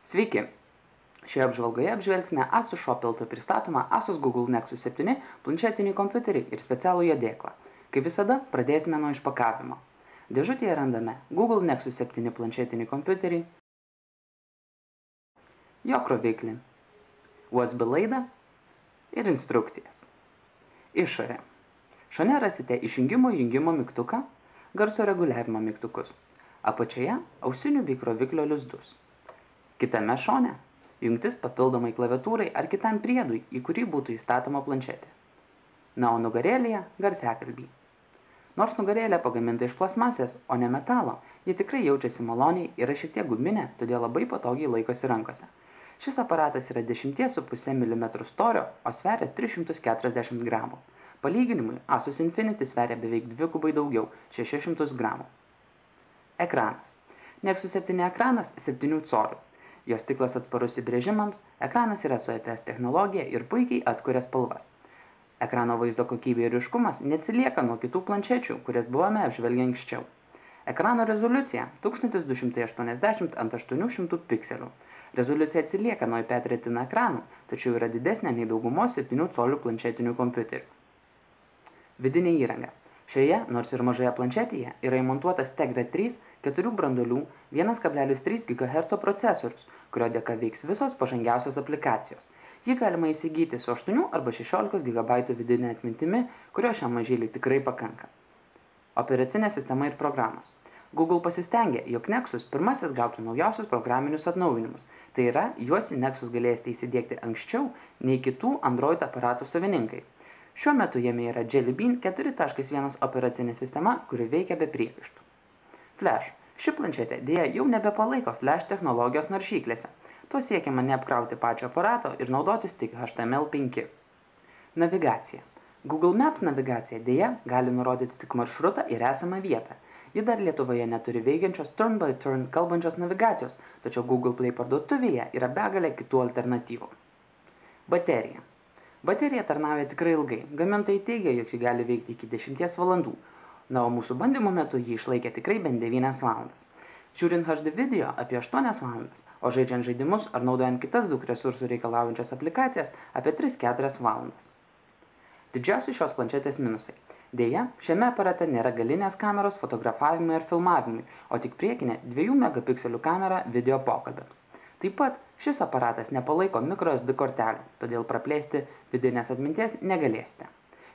Sveiki! Šioje apžvalgoje apžvelgsime Asus Shop LT pristatomą Asus Google Nexus 7 planšetinį kompiuterį ir specialų jo dėklą. Kaip visada, pradėsime nuo išpakavimo. Dėžutėje randame Google Nexus 7 planšetinį kompiuterį, jo kroviklį, USB laidą ir instrukcijas. Išorė. Šone rasite išjungimo jungimo mygtuką, garso reguliavimo mygtukus. Apačioje ausinių bei kroviklio lizdus. Kitame šone jungtis papildomai klaviatūrai ar kitam priedui, į kurį būtų įstatoma planšetė. Na, o nugarėlėje garsiakalbiai. Nors nugarėlė pagaminta iš plasmasės, o ne metalo, ji tikrai jaučiasi maloniai, yra šiek tiek guminė, todėl labai patogiai laikosi rankose. Šis aparatas yra 10,5 mm storio, o sveria 340 gramų. Palyginimui, Asus Infinity sveria beveik dvigubai daugiau – 600 gramų. Ekranas. Nexus 7 ekranas 7 colių. Jo stiklas atsparus įbrėžimams, ekranas yra su IPS technologija ir puikiai atkuria spalvas. Ekrano vaizdo kokybė ir ryškumas neatsilieka nuo kitų planšečių, kurias buvome apžvelgę anksčiau. Ekrano rezoliucija 1280 ant 800 pikselių. Rezoliucija atsilieka nuo iPad Retina ekranų, tačiau yra didesnė nei daugumos 7 colių planšetinių kompiuterių. Vidinė įranga. Šioje, nors ir mažoje planšetėje, yra įmontuotas Tegra 3 4 branduolių 1,3 GHz procesorius, kurio dėka veiks visos pažangiausios aplikacijos. Jį galima įsigyti su 8 arba 16 GB vidinė atmintimi, kurio šiam mažyliui tikrai pakanka. Operacinė sistema ir programos. Google pasistengė, jog Nexus pirmasis gautų naujausius programinius atnaujinimus. Tai yra, juos į Nexus galėsite įsidiegti anksčiau nei kitų Android aparatų savininkai. Šiuo metu jame yra Jelly Bean 4.1 operacinė sistema, kuri veikia be priekaištų. Flash. Ši planšetė dėja jau nebepalaiko Flash technologijos naršyklėse. Tuo siekiama neapkrauti pačio aparato ir naudotis tik HTML5. Navigacija. Google Maps navigacija dėja gali nurodyti tik maršrutą ir esamą vietą. Ji dar Lietuvoje neturi veikiančios turn-by-turn kalbančios navigacijos, tačiau Google Play parduotuvėje yra begalė kitų alternatyvų. Baterija. Baterija tarnauja tikrai ilgai. Gamintojai teigia, jog ji gali veikti iki 10 valandų. Na, o mūsų bandymų metu ji išlaikė tikrai bent 9 valandas. Žiūrint HD video apie 8 valandas, o žaidžiant žaidimus ar naudojant kitas daug resursų reikalaujančias aplikacijas apie 3-4 valandas. Didžiausi šios planšetės minusai. Deja, šiame aparate nėra galinės kameros fotografavimui ir filmavimui, o tik priekinė 2 megapikselių kamera video pokalbiams. Taip pat šis aparatas nepalaiko microSD kortelių, todėl praplėsti vidinės atminties negalėsite.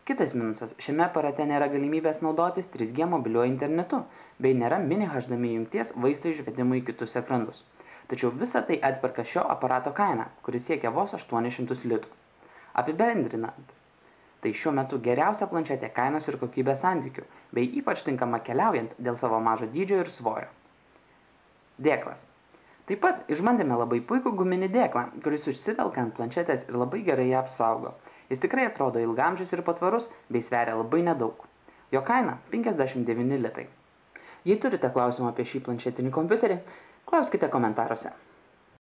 Kitas minusas, šiame aparate nėra galimybės naudotis 3G mobiliuoju internetu, bei nėra mini HDMI jungties vaizdo išvedimui į kitus ekranus. Tačiau visa tai atperka šio aparato kainą, kuris siekia vos 800 litų. Apibendrinant, tai šiuo metu geriausia planšetė kainos ir kokybės santykių, bei ypač tinkama keliaujant dėl savo mažo dydžio ir svorio. Dėklas. Taip pat išbandėme labai puikų guminį dėklą, kuris užsivelka ant planšetės ir labai gerai ją apsaugo. Jis tikrai atrodo ilgaamžis ir patvarus, bei sveria labai nedaug. Jo kaina 59 litai. Jei turite klausimą apie šį planšetinį kompiuterį, klauskite komentaruose.